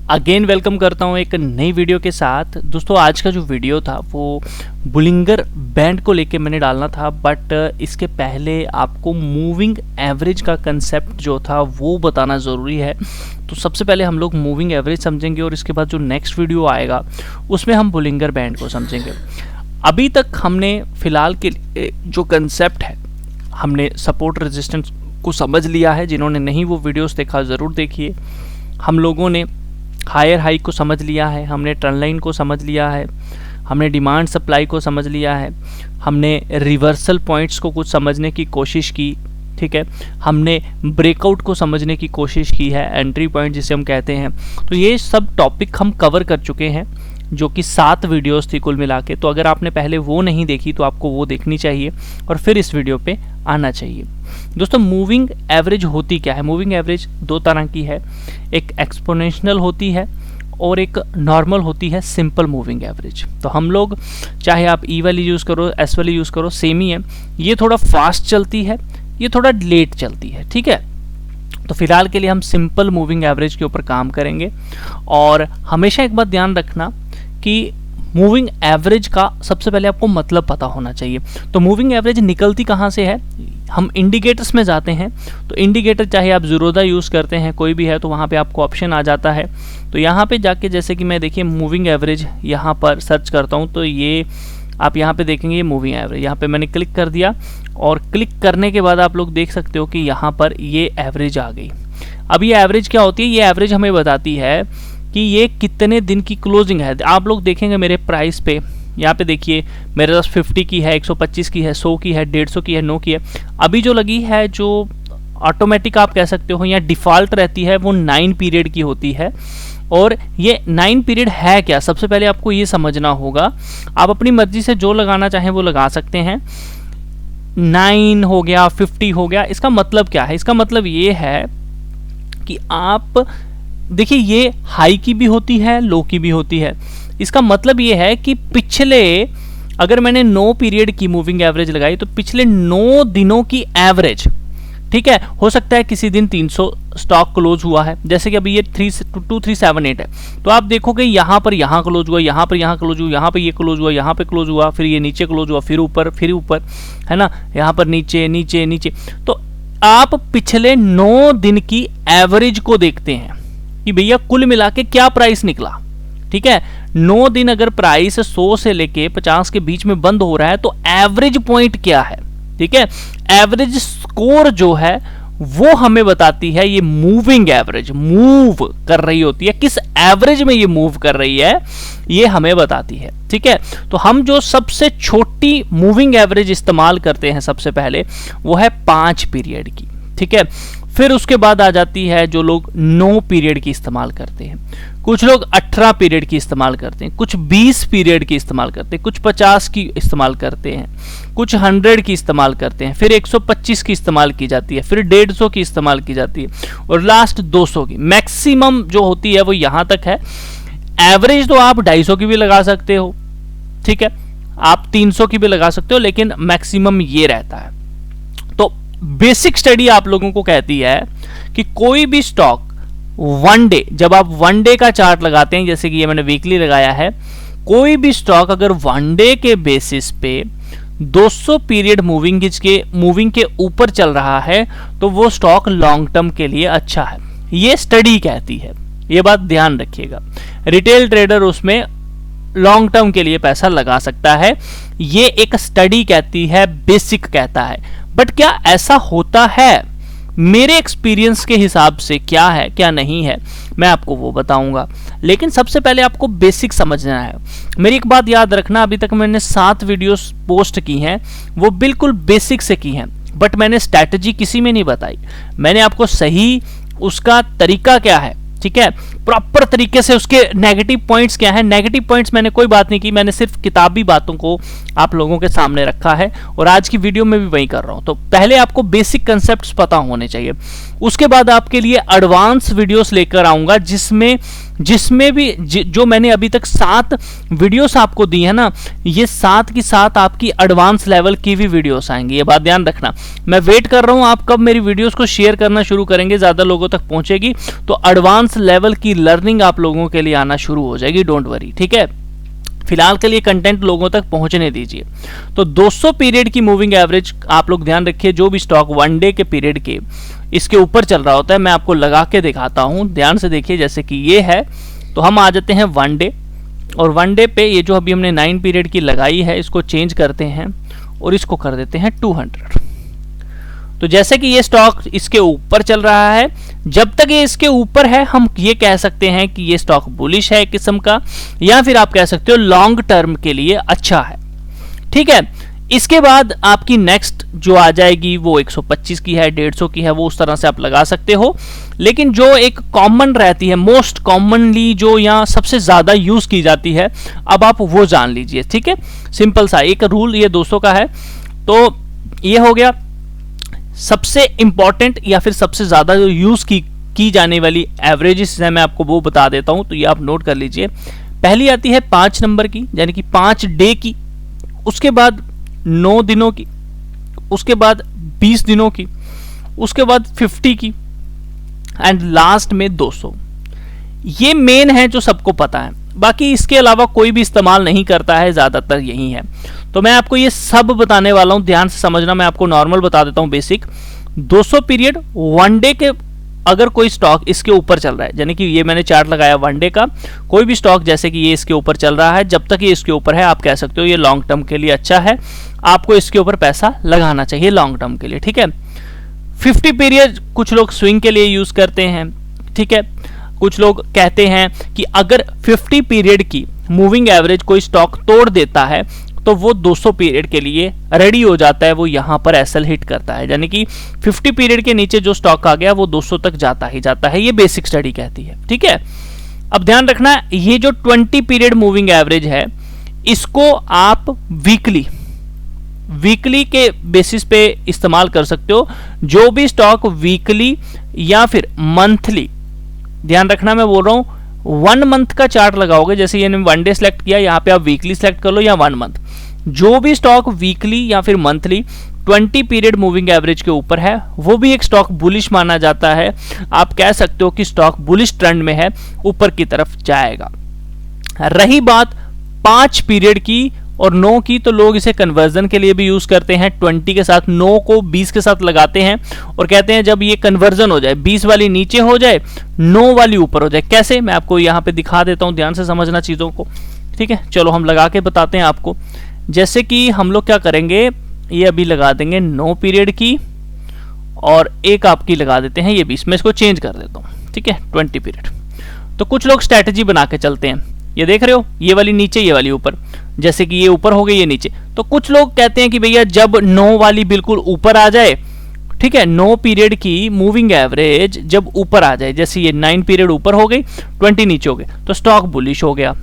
Again welcome करता हूँ एक नई वीडियो के साथ। दोस्तों आज का जो वीडियो था वो बुलिंगर बैंड को लेके मैंने डालना था, बट इसके पहले आपको मूविंग एवरेज का कंसेप्ट जो था वो बताना ज़रूरी है। तो सबसे पहले हम लोग मूविंग एवरेज समझेंगे और इसके बाद जो नेक्स्ट वीडियो आएगा उसमें हम बुलिंगर बैंड को समझेंगे। अभी तक हमने फ़िलहाल के जो कंसेप्ट है हमने सपोर्ट रेजिस्टेंस को समझ लिया है। जिन्होंने नहीं वो वीडियोस देखा ज़रूर देखिए। हम लोगों ने हायर हाई को समझ लिया है, हमने ट्रेंड लाइन को समझ लिया है, हमने डिमांड सप्लाई को समझ लिया है, हमने रिवर्सल पॉइंट्स को कुछ समझने की कोशिश की, ठीक है, हमने ब्रेकआउट को समझने की कोशिश की है, एंट्री पॉइंट जिसे हम कहते हैं। तो ये सब टॉपिक हम कवर कर चुके हैं, जो कि 7 वीडियोस थी कुल मिला के। तो अगर आपने पहले वो नहीं देखी तो आपको वो देखनी चाहिए और फिर इस वीडियो पे आना चाहिए। दोस्तों मूविंग एवरेज होती क्या है? मूविंग एवरेज 2 तरह की है, एक एक्सपोनेंशियल होती है और एक नॉर्मल होती है सिंपल मूविंग एवरेज। तो हम लोग चाहे आप ई वाली यूज़ करो एस वाली यूज़ करो सेम ही है। ये थोड़ा फास्ट चलती है, ये थोड़ा लेट चलती है, ठीक है। तो फिलहाल के लिए हम सिंपल मूविंग एवरेज के ऊपर काम करेंगे। और हमेशा एक बात ध्यान रखना कि मूविंग एवरेज का सबसे पहले आपको मतलब पता होना चाहिए। तो मूविंग एवरेज निकलती कहाँ से है? हम इंडिकेटर्स में जाते हैं। तो इंडिकेटर चाहे आप ज़ीरोदा यूज़ करते हैं, कोई भी है, तो वहाँ पे आपको ऑप्शन आ जाता है। तो यहाँ पे जाके जैसे कि मैं देखिए मूविंग एवरेज यहाँ पर सर्च करता हूँ, तो ये आप यहाँ पे देखेंगे ये मूविंग एवरेज। यहाँ पे मैंने क्लिक कर दिया और क्लिक करने के बाद आप लोग देख सकते हो कि यहाँ पर ये एवरेज आ गई। अब ये एवरेज क्या होती है? ये एवरेज हमें बताती है कि ये कितने दिन की क्लोजिंग है। आप लोग देखेंगे मेरे प्राइस पे, यहाँ पे देखिए मेरे पास 50 की है, 125 की है, 100 की है, 150 की है, 9 की है। अभी जो लगी है जो ऑटोमेटिक आप कह सकते हो या डिफ़ॉल्ट रहती है वो 9 पीरियड की होती है। और ये 9 पीरियड है क्या? सबसे पहले आपको ये समझना होगा। आप अपनी मर्जी से जो लगाना चाहें वो लगा सकते हैं। 9 हो गया, 50 हो गया, इसका मतलब क्या है? इसका मतलब ये है कि आप देखिए ये हाई की भी होती है, लो की भी होती है। इसका मतलब ये है कि पिछले, अगर मैंने 9 पीरियड की मूविंग एवरेज लगाई तो पिछले 9 दिनों की एवरेज, ठीक है। हो सकता है किसी दिन 300 स्टॉक क्लोज हुआ है, जैसे कि अभी ये 2378 है। तो आप देखोगे यहाँ पर यहाँ क्लोज हुआ, यहाँ पर यहाँ क्लोज हुआ, यहाँ पर ये क्लोज हुआ, यहाँ पे क्लोज हुआ, फिर ये नीचे क्लोज हुआ, फिर ऊपर है ना, यहाँ पर नीचे नीचे नीचे। तो आप पिछले 9 दिन की एवरेज को देखते हैं कि भैया कुल मिला के क्या प्राइस निकला, ठीक है। 9 दिन अगर प्राइस 100 से लेके 50 के बीच में बंद हो रहा है तो एवरेज पॉइंट क्या है, ठीक है। एवरेज स्कोर जो है वो हमें बताती है ये मूविंग एवरेज मूव कर रही होती है, किस एवरेज में ये मूव कर रही है ये हमें बताती है, ठीक है। तो हम जो सबसे छोटी मूविंग एवरेज इस्तेमाल करते हैं सबसे पहले वो है 5 पीरियड की, ठीक है। फिर उसके बाद आ जाती है जो लोग 9 पीरियड की इस्तेमाल करते हैं, कुछ लोग 18 पीरियड की इस्तेमाल करते हैं, कुछ 20 पीरियड की इस्तेमाल करते हैं, कुछ 50 की इस्तेमाल करते हैं, कुछ 100 की इस्तेमाल करते हैं, फिर 125 की इस्तेमाल की जाती है, फिर 150 की इस्तेमाल की जाती है और लास्ट 200 की। मैक्सिमम जो होती है वो यहाँ तक है। एवरेज तो आप 250 की भी लगा सकते हो, ठीक है, आप 300 की भी लगा सकते हो, लेकिन मैक्सिमम ये रहता है। तो बेसिक स्टडी आप लोगों को कहती है कि कोई भी स्टॉक वन डे, जब आप वन डे का चार्ट लगाते हैं, जैसे कि ये मैंने वीकली लगाया है, कोई भी स्टॉक अगर वन डे के बेसिस पे 200 पीरियड मूविंग के ऊपर चल रहा है तो वो स्टॉक लॉन्ग टर्म के लिए अच्छा है, ये स्टडी कहती है। ये बात ध्यान रखिएगा। रिटेल ट्रेडर उसमें लॉन्ग टर्म के लिए पैसा लगा सकता है, ये एक स्टडी कहती है, बेसिक कहता है। बट क्या ऐसा होता है? मेरे एक्सपीरियंस के हिसाब से क्या है क्या नहीं है मैं आपको वो बताऊंगा, लेकिन सबसे पहले आपको बेसिक समझना है। मेरी एक बात याद रखना, अभी तक मैंने 7 वीडियोस पोस्ट की हैं, वो बिल्कुल बेसिक से की हैं, बट मैंने स्ट्रैटेजी किसी में नहीं बताई। मैंने आपको सही उसका तरीका क्या है, ठीक है, प्रॉपर तरीके से उसके नेगेटिव पॉइंट्स क्या हैं। नेगेटिव पॉइंट्स मैंने कोई बात नहीं की, मैंने सिर्फ किताबी बातों को आप लोगों के सामने रखा है और आज की वीडियो में भी वही कर रहा हूं। तो पहले आपको बेसिक कंसेप्ट्स पता होने चाहिए। उसके बाद आपके लिए एडवांस वीडियोस लेकर आऊंगा जिसमें भी जो मैंने अभी तक 7 वीडियोस आपको दी है ना, ये 7 की 7 आपकी एडवांस लेवल की भी वीडियोस आएंगी, ये बात ध्यान रखना। मैं वेट कर रहा हूं आप कब मेरी वीडियोस को शेयर करना शुरू करेंगे, ज्यादा लोगों तक पहुंचेगी तो एडवांस लेवल की लर्निंग आप लोगों के लिए आना शुरू हो जाएगी, डोंट वरी, ठीक है। फिलहाल के लिए कंटेंट लोगों तक पहुंचने दीजिए। तो 200 पीरियड की मूविंग एवरेज आप लोग ध्यान रखिए, जो भी स्टॉक 1 डे के पीरियड के इसके ऊपर चल रहा होता है, मैं आपको लगा के दिखाता हूं, ध्यान से देखिए। जैसे कि ये है, तो हम आ जाते हैं 1 डे, और 1 डे पे ये जो अभी हमने 9 पीरियड की लगाई है इसको चेंज करते हैं और इसको कर देते हैं 200। तो जैसे कि ये स्टॉक इसके ऊपर चल रहा है, जब तक ये इसके ऊपर है हम ये कह सकते हैं कि ये स्टॉक बुलिश है किस्म का, या फिर आप कह सकते हो लॉन्ग टर्म के लिए अच्छा है, ठीक है। इसके बाद आपकी नेक्स्ट जो आ जाएगी वो 125 की है, 150 की है, वो उस तरह से आप लगा सकते हो। लेकिन जो एक कॉमन रहती है, मोस्ट कॉमनली जो यहाँ सबसे ज्यादा यूज की जाती है, अब आप वो जान लीजिए, ठीक है। सिंपल सा एक रूल ये 200 का है। तो ये हो गया सबसे इंपॉर्टेंट या फिर सबसे ज्यादा जो यूज की जाने वाली एवरेजेस है, मैं आपको वो बता देता हूं, तो ये आप नोट कर लीजिए। पहली आती है 5 नंबर की, यानी कि 5 डे की, उसके बाद 9 दिनों की, उसके बाद 20 दिनों की, उसके बाद 50 की, एंड लास्ट में 200। ये मेन है जो सबको पता है, बाकी इसके अलावा कोई भी इस्तेमाल नहीं करता है, ज्यादातर यही है। तो मैं आपको ये सब बताने वाला हूं, ध्यान से समझना। मैं आपको नॉर्मल बता देता हूं बेसिक। 200 पीरियड 1 डे के अगर कोई स्टॉक इसके ऊपर चल रहा है, यानी कि ये मैंने चार्ट लगाया 1 डे का, कोई भी स्टॉक जैसे कि ये इसके ऊपर चल रहा है, जब तक ये इसके ऊपर है आप कह सकते हो ये लॉन्ग टर्म के लिए अच्छा है, आपको इसके ऊपर पैसा लगाना चाहिए लॉन्ग टर्म के लिए, ठीक है। 50 पीरियड कुछ लोग स्विंग के लिए यूज करते हैं, ठीक है। कुछ लोग कहते हैं कि अगर 50 पीरियड की मूविंग एवरेज कोई स्टॉक तोड़ देता है तो वो 200 पीरियड के लिए रेडी हो जाता है, वो यहां पर एसएल हिट करता है, यानी कि 50 पीरियड के नीचे जो स्टॉक आ गया वो 200 तक जाता ही जाता है, ये बेसिक स्टडी कहती है, ठीक है। अब ध्यान रखना, ये जो 20 पीरियड मूविंग एवरेज है इसको आप वीकली के बेसिस पे इस्तेमाल कर सकते हो। जो भी स्टॉक वीकली या फिर मंथली, ध्यान रखना मैं बोल रहा हूं 1 मंथ का चार्ट लगाओगे, जैसे ये 1 डे सेलेक्ट किया, यहां पे आप वीकली सेलेक्ट कर लो या 1 मंथ, जो भी स्टॉक वीकली या फिर मंथली 20 पीरियड मूविंग एवरेज के ऊपर है वो भी एक स्टॉक बुलिश माना जाता है। आप कह सकते हो कि स्टॉक बुलिश ट्रेंड में है, ऊपर की तरफ जाएगा। रही बात 5 पीरियड की और 9 की, तो लोग इसे कन्वर्जन के लिए भी यूज करते हैं। 20 के साथ 9 को 20 के साथ लगाते हैं और कहते हैं जब ये कन्वर्जन हो जाए, 20 वाली नीचे हो जाए, 9 वाली ऊपर हो जाए। कैसे, मैं आपको यहां पे दिखा देता हूं, ध्यान से समझना चीजों को, ठीक है। चलो हम लगा के बताते हैं आपको। जैसे कि हम लोग क्या करेंगे, ये अभी लगा देंगे 9 पीरियड की और एक आपकी लगा देते हैं ये 20, मैं इसको चेंज कर देता हूं, ठीक है, 20 पीरियड। तो कुछ लोग स्ट्रैटेजी बना के चलते हैं, ये देख रहे हो, ये वाली नीचे ये वाली ऊपर, जैसे कि ये ऊपर हो गई ये नीचे। तो कुछ लोग कहते हैं कि भैया जब 9 वाली बिल्कुल ऊपर आ जाए, ठीक है, 9 पीरियड की मूविंग एवरेज जब ऊपर आ जाए, जैसे ये 9 पीरियड ऊपर हो गई, 20 नीचे हो गए, तो स्टॉक बुलिश हो गया।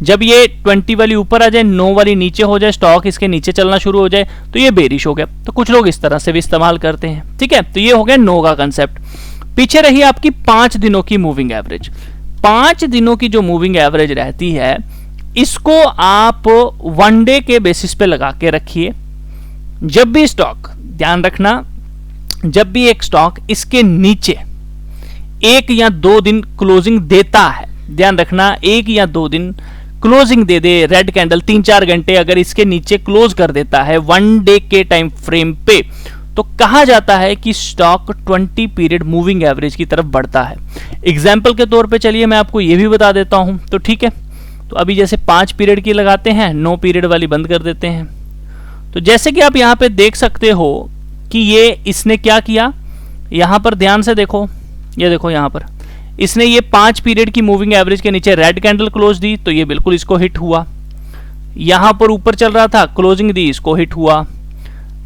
जब ये 20 वाली ऊपर आ जाए, 9 वाली नीचे हो जाए, स्टॉक इसके नीचे चलना शुरू हो जाए, तो ये बेरिश हो गया। तो कुछ लोग इस तरह से भी इस्तेमाल करते हैं, ठीक है। तो ये हो गया 9 का कंसेप्ट। पीछे रही आपकी 5 दिनों की मूविंग एवरेज। 5 दिनों की जो मूविंग एवरेज रहती है, इसको आप 1 डे के बेसिस पे लगा के रखिए। जब भी स्टॉक, ध्यान रखना, जब भी एक स्टॉक इसके नीचे 1 या 2 दिन क्लोजिंग देता है, ध्यान रखना 1 या 2 दिन क्लोजिंग दे दे, रेड कैंडल 3-4 घंटे अगर इसके नीचे क्लोज कर देता है 1 डे के टाइम फ्रेम पे, तो कहा जाता है कि स्टॉक 20 पीरियड मूविंग एवरेज की तरफ बढ़ता है। एग्जाम्पल के तौर पे चलिए मैं आपको यह भी बता देता हूं, तो ठीक है। तो अभी जैसे 5 पीरियड की लगाते हैं, 9 पीरियड वाली बंद कर देते हैं। तो जैसे कि आप यहां पे देख सकते हो कि ये इसने क्या किया, यहां पर ध्यान से देखो, ये देखो यहां पर इसने ये 5 पीरियड की मूविंग एवरेज के नीचे रेड कैंडल क्लोज दी, तो ये बिल्कुल इसको हिट हुआ। यहां पर ऊपर चल रहा था, क्लोजिंग दी, इसको हिट हुआ।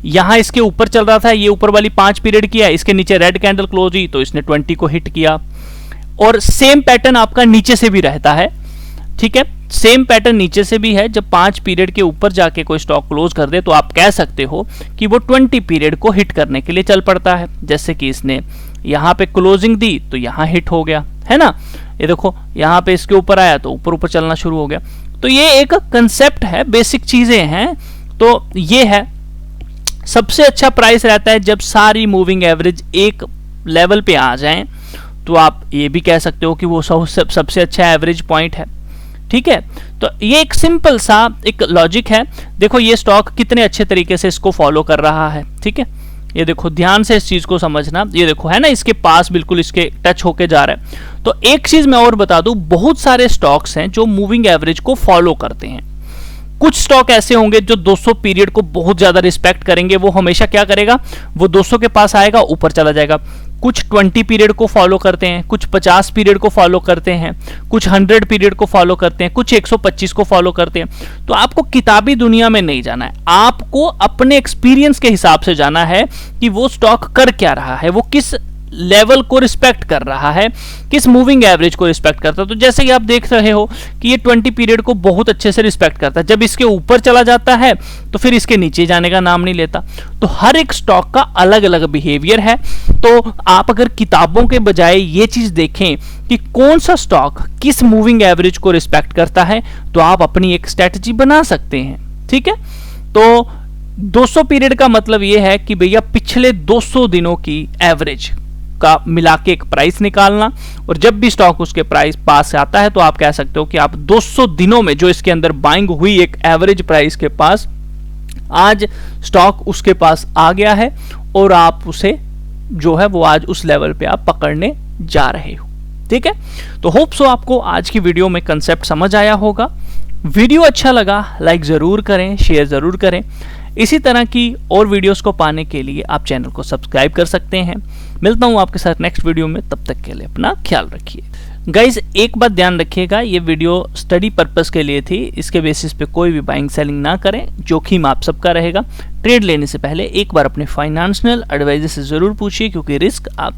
यहां इसके ऊपर चल रहा था, ये ऊपर वाली 5 पीरियड किया, इसके नीचे रेड कैंडल क्लोज हुई, तो इसने 20 को हिट किया। और सेम पैटर्न आपका नीचे से भी रहता है, ठीक है, सेम पैटर्न नीचे से भी है। जब 5 पीरियड के ऊपर जाके कोई स्टॉक क्लोज कर दे, तो आप कह सकते हो कि वो 20 पीरियड को हिट करने के लिए चल पड़ता है। जैसे कि इसने यहाँ पे क्लोजिंग दी तो यहाँ हिट हो गया, है ना। ये देखो यहाँ पे इसके ऊपर आया तो ऊपर ऊपर चलना शुरू हो गया। तो ये एक कंसेप्ट है, बेसिक चीजें हैं। तो ये है सबसे अच्छा प्राइस रहता है जब सारी मूविंग एवरेज एक लेवल पे आ जाएं, तो आप ये भी कह सकते हो कि वो सबसे अच्छा एवरेज पॉइंट है, ठीक है। तो ये एक सिंपल सा एक लॉजिक है। देखो ये स्टॉक कितने अच्छे तरीके से इसको फॉलो कर रहा है, ठीक है। ये देखो ध्यान से इस चीज को समझना, ये देखो है ना, इसके पास बिल्कुल इसके टच होके जा रहा है। तो एक चीज मैं और बता दूं, बहुत सारे स्टॉक्स हैं जो मूविंग एवरेज को फॉलो करते हैं। कुछ स्टॉक ऐसे होंगे जो 200 पीरियड को बहुत ज्यादा रिस्पेक्ट करेंगे, वो हमेशा क्या करेगा, वो 200 के पास आएगा, ऊपर चला जाएगा। कुछ 20 पीरियड को फॉलो करते हैं, कुछ 50 पीरियड को फॉलो करते हैं, कुछ 100 पीरियड को फॉलो करते हैं, कुछ 125 को फॉलो करते हैं। तो आपको किताबी दुनिया में नहीं जाना है, आपको अपने एक्सपीरियंस के हिसाब से जाना है कि वो स्टॉक कर क्या रहा है, वो किस लेवल को रिस्पेक्ट कर रहा है, किस मूविंग एवरेज को रिस्पेक्ट करता है। तो जैसे कि आप देख रहे हो कि ये 20 पीरियड को बहुत अच्छे से रिस्पेक्ट करता है, जब इसके ऊपर चला जाता है तो फिर इसके नीचे जाने का नाम नहीं लेता। तो हर एक स्टॉक का अलग अलग बिहेवियर है। तो आप अगर किताबों के बजाय ये चीज देखें कि कौन सा स्टॉक किस मूविंग एवरेज को रिस्पेक्ट करता है, तो आप अपनी एक स्ट्रेटजी बना सकते हैं, ठीक है। तो 200 पीरियड का मतलब यह है कि भैया पिछले 200 दिनों की एवरेज का मिला के एक प्राइस निकालना, और जब भी स्टॉक उसके प्राइस पास आता है तो आप कह सकते हो कि आप 200 दिनों में जो इसके अंदर बाइंग हुई एक एवरेज प्राइस के पास, आज स्टॉक उसके पास आ गया है और आप उसे जो है वो आज उस लेवल पे आप पकड़ने जा रहे हो, ठीक है। तो होप सो आपको आज की वीडियो में कंसेप्ट समझ आया होगा। वीडियो अच्छा लगा लाइक जरूर करें, शेयर जरूर करें। इसी तरह की और वीडियोस को पाने के लिए आप चैनल को सब्सक्राइब कर सकते हैं। मिलता हूं आपके साथ नेक्स्ट वीडियो में, तब तक के लिए अपना ख्याल रखिए। गाइज एक बात ध्यान रखिएगा, ये वीडियो स्टडी पर्पस के लिए थी, इसके बेसिस पे कोई भी बाइंग सेलिंग ना करें, जोखिम आप सबका रहेगा। ट्रेड लेने से पहले एक बार अपने फाइनेंशियल एडवाइजर से जरूर पूछिए, क्योंकि रिस्क आप